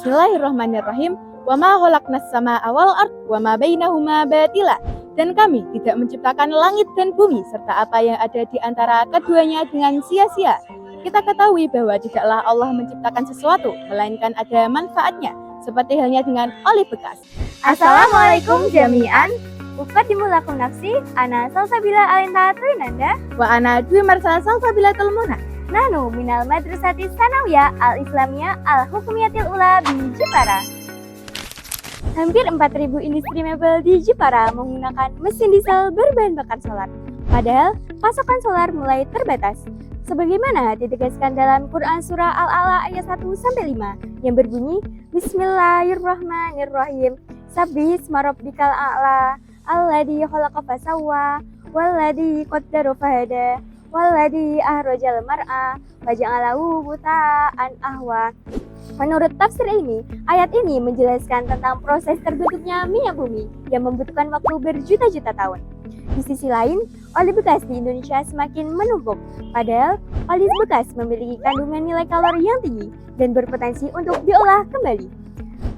Bismillahirrahmanirrahim. Wa ma khalaqnas samaa'a wal ardh wa ma bainahuma batila. Dan kami tidak menciptakan langit dan bumi serta apa yang ada di antara keduanya dengan sia-sia. Kita ketahui bahwa tidaklah Allah menciptakan sesuatu, melainkan ada manfaatnya, seperti halnya dengan oli bekas. Assalamualaikum jami'an. Uqaddimu lakum nafsi, ana Salsabila Alinta Trinanda. Wa ana Dwi Marsal Salsabila Tulmuna. Nahnu minal madrasati sanawiyah al-islamiyah al-hukumiyatil ula di Jepara. Hampir 4.000 industri mebel di Jepara menggunakan mesin diesel berbahan bakar solar. Padahal pasokan solar mulai terbatas. Sebagaimana ditegaskan dalam Quran Surah Al-A'la ayat 1-5 yang berbunyi Bismillahirrahmanirrahim. Sabbihisma rabbikal a'la alladzi khalaqa fasawwa walladzi qaddara fahada walladzi ahrajal mar'a faja'alahu buta'an ahwa. Menurut tafsir ini, ayat ini menjelaskan tentang proses terbentuknya minyak bumi yang membutuhkan waktu berjuta-juta tahun. Di sisi lain, oli bekas di Indonesia semakin menumpuk. Padahal, oli bekas memiliki kandungan nilai kalori yang tinggi dan berpotensi untuk diolah kembali.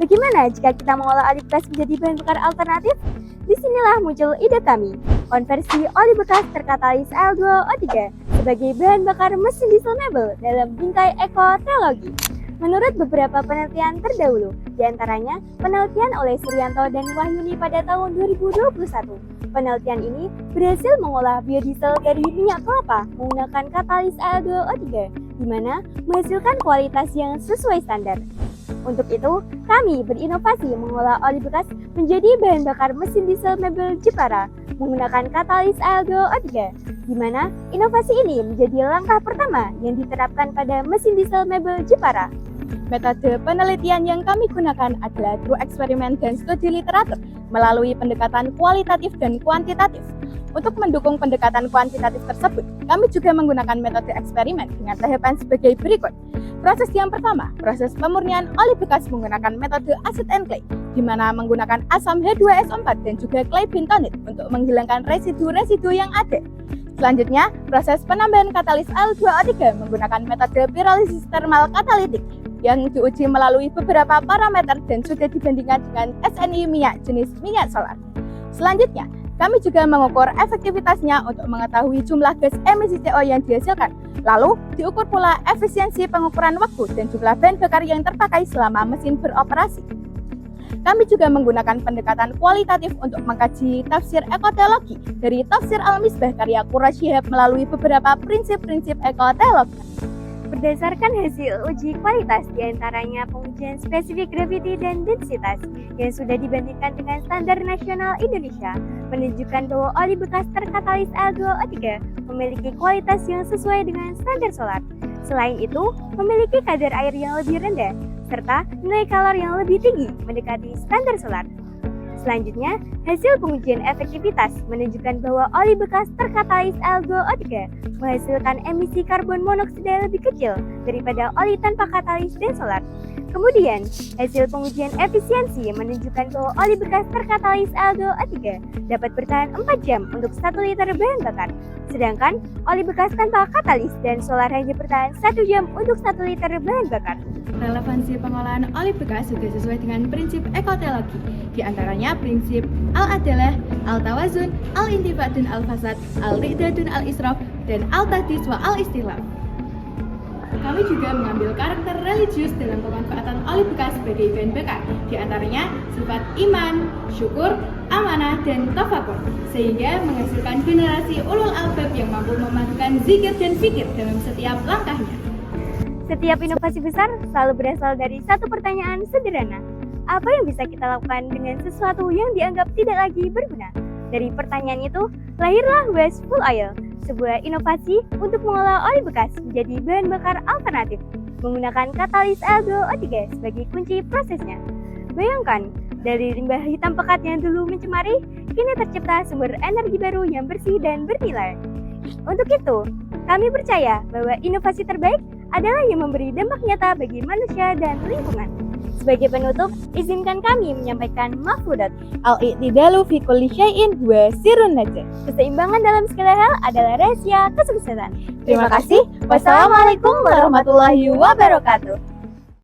Bagaimana jika kita mengolah oli bekas menjadi bahan bakar alternatif? Disinilah muncul ide kami, konversi oli bekas terkatalis L2O3 sebagai bahan bakar mesin diesel mebel dalam bingkai ekoteknologi. Menurut beberapa penelitian terdahulu, diantaranya penelitian oleh Suryanto dan Wahyuni pada tahun 2021. Penelitian ini berhasil mengolah biodiesel dari minyak kelapa menggunakan katalis L2O3, di mana menghasilkan kualitas yang sesuai standar. Untuk itu, kami berinovasi mengolah oli bekas menjadi bahan bakar mesin diesel mebel Jepara menggunakan katalis L2O3, di mana inovasi ini menjadi langkah pertama yang diterapkan pada mesin diesel mebel Jepara. Metode penelitian yang kami gunakan adalah through eksperimen dan studi literatur melalui pendekatan kualitatif dan kuantitatif. Untuk mendukung pendekatan kuantitatif tersebut, kami juga menggunakan metode eksperimen dengan tahapan sebagai berikut. Proses yang pertama, proses pemurnian oli bekas menggunakan metode acid and clay, di mana menggunakan asam H2SO4 dan juga clay bentonit untuk menghilangkan residu-residu yang ada. Selanjutnya, proses penambahan katalis L2O3 menggunakan metode pirolisis thermal katalitik yang diuji melalui beberapa parameter dan sudah dibandingkan dengan SNI minyak jenis minyak solar. Selanjutnya, kami juga mengukur efektivitasnya untuk mengetahui jumlah gas emisi CO yang dihasilkan. Lalu, diukur pula efisiensi pengukuran waktu dan jumlah bahan bakar yang terpakai selama mesin beroperasi. Kami juga menggunakan pendekatan kualitatif untuk mengkaji tafsir ekoteknologi dari Tafsir Al-Misbah karya Quraish Shihab melalui beberapa prinsip-prinsip ekoteknologi. Berdasarkan hasil uji kualitas diantaranya pengujian spesifik gravity dan densitas yang sudah dibandingkan dengan standar nasional Indonesia, menunjukkan bahwa oli bekas terkatalis L2O3 memiliki kualitas yang sesuai dengan standar solar. Selain itu, memiliki kadar air yang lebih rendah, serta nilai kalori yang lebih tinggi mendekati standar solar. Selanjutnya, hasil pengujian efektivitas menunjukkan bahwa oli bekas terkatalis L2O3 menghasilkan emisi karbon monoksida lebih kecil daripada oli tanpa katalis dan solar. Kemudian, hasil pengujian efisiensi menunjukkan bahwa oli bekas terkatalis L2O3 dapat bertahan 4 jam untuk 1 liter bahan bakar. Sedangkan, oli bekas tanpa katalis dan solar hanya bertahan 1 jam untuk 1 liter bahan bakar. Relevansi pengolahan oli bekas sudah sesuai dengan prinsip ekoteknologi, di antaranya prinsip al-adalah, al-tawazun, al-intifadun al-fasad, al-ri'dadun al-israf, dan al-tahdis wa al-istilaf. Kami juga mengambil karakter religius dalam pemanfaatan oli bekas sebagai bahan bakar, di antaranya sifat iman, syukur, amanah, dan tafakur, sehingga menghasilkan generasi ulul albab yang mampu memadukan zikir dan fikir dalam setiap langkahnya. Setiap inovasi besar selalu berasal dari satu pertanyaan sederhana. Apa yang bisa kita lakukan dengan sesuatu yang dianggap tidak lagi berguna? Dari pertanyaan itu, lahirlah Wasteful Oil, sebuah inovasi untuk mengolah oli bekas menjadi bahan bakar alternatif, menggunakan katalis L2O3 sebagai kunci prosesnya. Bayangkan, dari limbah hitam pekat yang dulu mencemari, kini tercipta sumber energi baru yang bersih dan bernilai. Untuk itu, kami percaya bahwa inovasi terbaik adalah yang memberi dampak nyata bagi manusia dan lingkungan. Sebagai penutup, izinkan kami menyampaikan mafhudat. Al-i'tidalu fi kulli syai'in wa sirrun najah. Keseimbangan dalam segala hal adalah rahasia kesuksesan. Terima kasih. Wassalamualaikum warahmatullahi wabarakatuh.